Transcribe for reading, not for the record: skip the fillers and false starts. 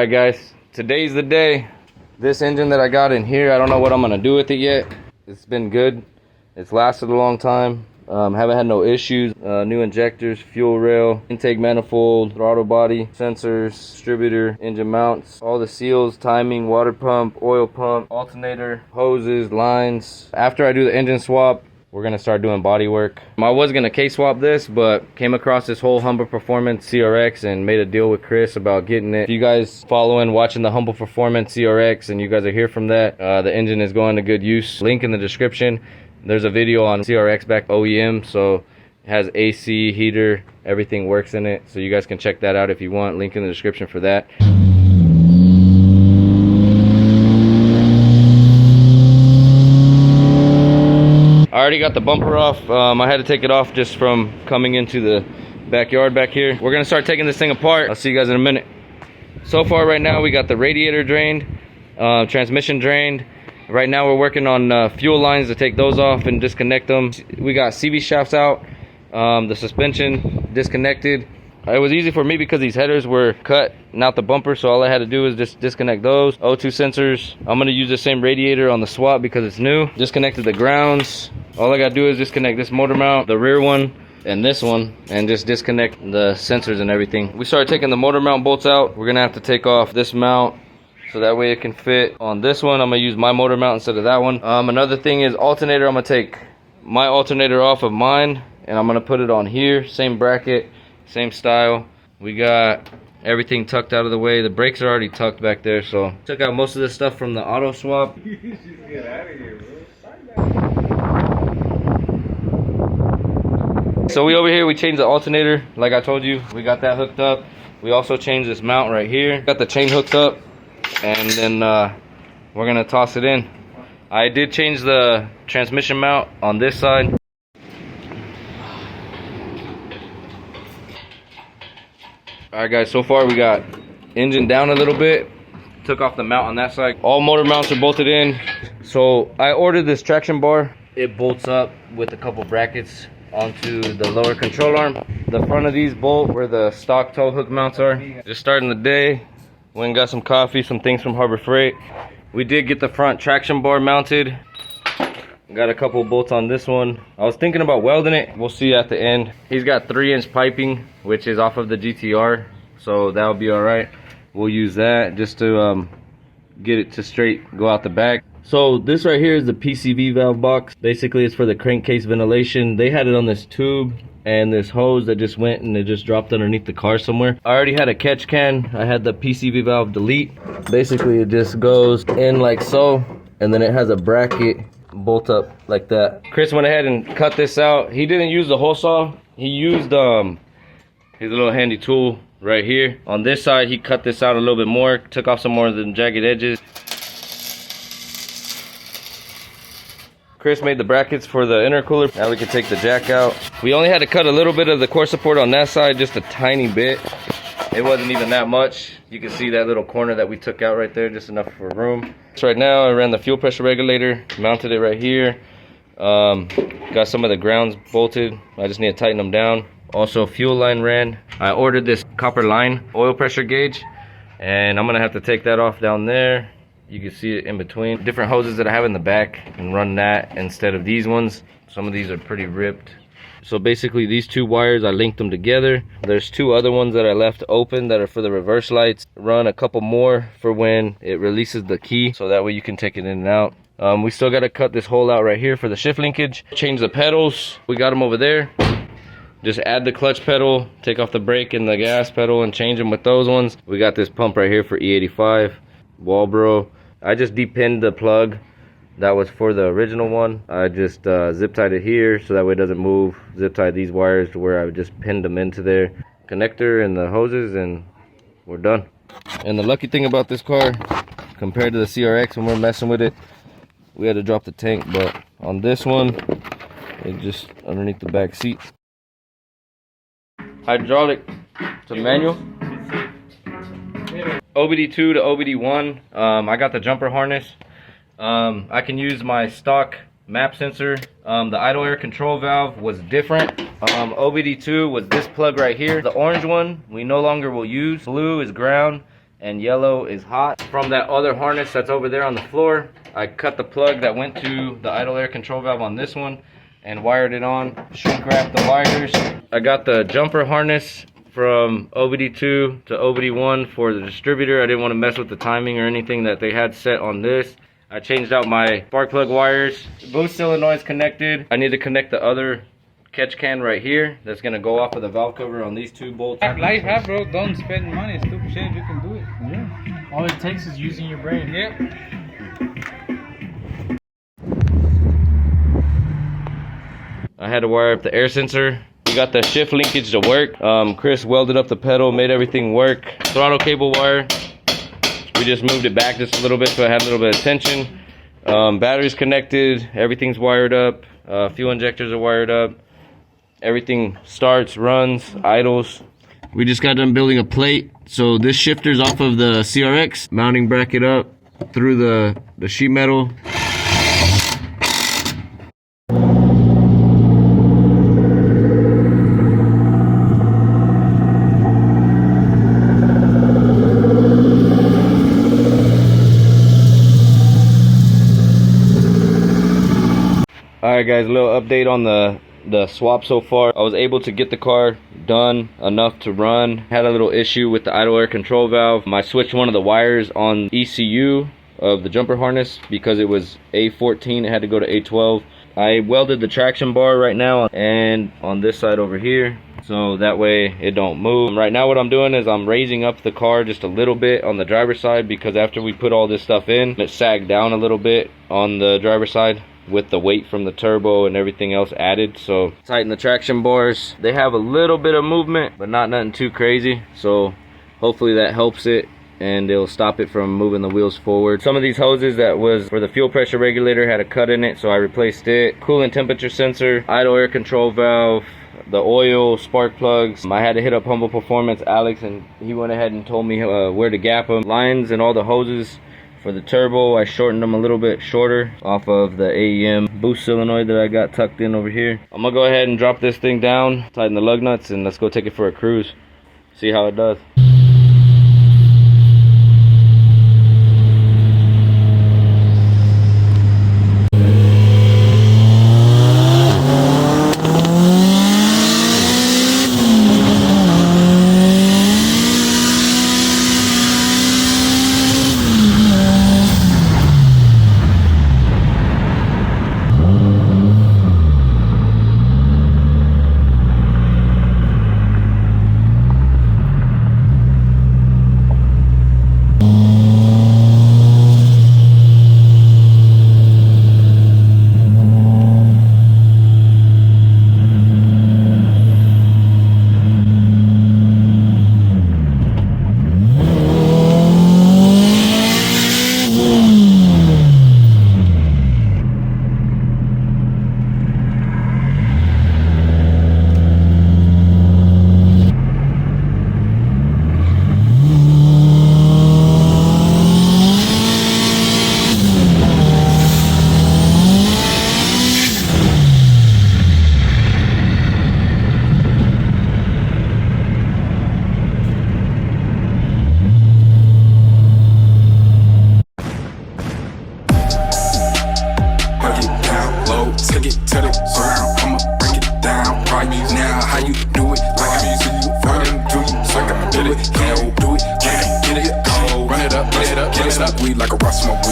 Alright guys, today's the day. This engine that I got in here, I don't know what I'm gonna do with it yet. It's been good. It's lasted a long time. Haven't had no issues. New injectors, fuel rail, intake manifold, throttle body, sensors, distributor, engine mounts, all the seals, timing, water pump, oil pump, alternator, hoses, lines. After I do the engine swap, we're gonna start doing body work. I was gonna K-swap this, but came across this whole Humble Performance CRX and made a deal with Chris about getting it. If you guys following, watching the Humble Performance CRX and you guys are here from that, the engine is going to good use. Link in the description. There's a video on CRX back OEM, so it has AC, heater, everything works in it. So you guys can check that out if you want. Link in the description for that. I already got the bumper off. I had to take it off just from coming into the backyard back here. We're gonna start taking this thing apart. I'll see you guys in a minute. So far right now we got the radiator drained, transmission drained. Right now we're working on fuel lines to take those off and disconnect them. We got CV shafts out, the suspension disconnected. It was easy for me because these headers were cut, not the bumper, so all I had to do is just disconnect those. O2 sensors. I'm gonna use the same radiator on the swap because it's new. Disconnected the grounds. All I gotta do is disconnect this motor mount, the rear one, and this one, and just disconnect the sensors and everything. We started taking the motor mount bolts out. We're gonna have to take off this mount so that way it can fit on this one. I'm gonna use my motor mount instead of that one. Another thing is alternator. I'm gonna take my alternator off of mine and I'm gonna put it on here. Same bracket, same style. We got everything tucked out of the way. The brakes are already tucked back there, so took out most of this stuff from the auto swap. Get out of here, bro. So we over here, we changed the alternator. Like I told you, we got that hooked up. We also changed this mount right here. Got the chain hooked up, and then we're gonna toss it in. I did change the transmission mount on this side. Alright guys, so far we got engine down a little bit. Took off the mount on that side. All motor mounts are bolted in. So I ordered this traction bar. It bolts up with a couple brackets onto the lower control arm. The front of these bolt where the stock tow hook mounts are. Just starting the day. Went and got some coffee, some things from Harbor Freight. We did get the front traction bar mounted. Got a couple bolts on this one. I was thinking about welding it. We'll see at the end. He's got 3-inch piping, which is off of the GTR, so that'll be all right. We'll use that just to get it to straight go out the back. So this right here is the PCV valve box. Basically it's for the crankcase ventilation. They had it on this tube and this hose that just went and it just dropped underneath the car somewhere. I already had a catch can. I had the PCV valve delete. Basically it just goes in like so, and then it has a bracket bolt up like that. Chris went ahead and cut this out. He didn't use the hole saw. He used his little handy tool right here. On this side he cut this out a little bit more, took off some more of the jagged edges. Chris made the brackets for the intercooler. Now we can take the jack out. We only had to cut a little bit of the core support on that side, just a tiny bit. It wasn't even that much. You can see that little corner that we took out right there, just enough for room. So right now I ran the fuel pressure regulator, mounted it right here. Got some of the grounds bolted. I just need to tighten them down. Also fuel line ran. I ordered this copper line oil pressure gauge, and I'm gonna have to take that off down there. You can see it in between different hoses that I have in the back and run that instead of these ones. Some of these are pretty ripped. So basically these two wires, I linked them together. There's two other ones that I left open that are for the reverse lights. Run a couple more for when it releases the key, so that way you can take it in and out. We still got to cut this hole out right here for the shift linkage. Change the pedals. We got them over there. Just add the clutch pedal, take off the brake and the gas pedal and change them with those ones. We got this pump right here for E85. Walbro. I just depinned the plug that was for the original one. I just zip tied it here so that way it doesn't move. Zip tied these wires to where I just pinned them into their connector and the hoses, and we're done. And the lucky thing about this car compared to the CRX, when we're messing with it, we had to drop the tank, but on this one it just underneath the back seat. Hydraulic to manual. OBD2 to OBD1. I got the jumper harness. I can use my stock map sensor. The idle air control valve was different. OBD2 was this plug right here. The orange one we no longer will use. Blue is ground and yellow is hot. From that other harness that's over there on the floor, I cut the plug that went to the idle air control valve on this one and wired it on, shrink wrapped the wires. I got the jumper harness from OBD2 to OBD1 for the distributor. I didn't want to mess with the timing or anything that they had set on this. I changed out my spark plug wires. The boost solenoid is connected. I need to connect the other catch can right here that's gonna go off of the valve cover on these two bolts. Life hack, bro. Don't spend money. Stupid shit. You can do it. Yeah. All it takes is using your brain. Yep. I had to wire up the air sensor. We got the shift linkage to work. Chris welded up the pedal, made everything work. Throttle cable wire. We just moved it back just a little bit so it had a little bit of tension. Batteries connected. Everything's wired up. Fuel injectors are wired up. Everything starts, runs, idles. We just got done building a plate. So this shifter's off of the CRX. Mounting bracket up through the sheet metal. Alright guys, a little update on the swap so far. I was able to get the car done enough to run. Had a little issue with the idle air control valve. I switched one of the wires on ECU of the jumper harness because it was A14, it had to go to A12. I welded the traction bar right now and on this side over here, so that way it don't move. Right now what I'm doing is I'm raising up the car just a little bit on the driver's side because after we put all this stuff in, it sagged down a little bit on the driver's side with the weight from the turbo and everything else added. So tighten the traction bars. They have a little bit of movement but not nothing too crazy, so hopefully that helps it and it'll stop it from moving the wheels forward. Some of these hoses that was for the fuel pressure regulator had a cut in it, so I replaced it. Coolant temperature sensor, idle air control valve, the oil, spark plugs. I had to hit up Humble Performance Alex and he went ahead and told me where to gap them. Lines and all the hoses for the turbo, I shortened them a little bit shorter off of the AEM boost solenoid that I got tucked in over here. I'm gonna go ahead and drop this thing down, tighten the lug nuts, and let's go take it for a cruise. See how it does. Like a rock smoke.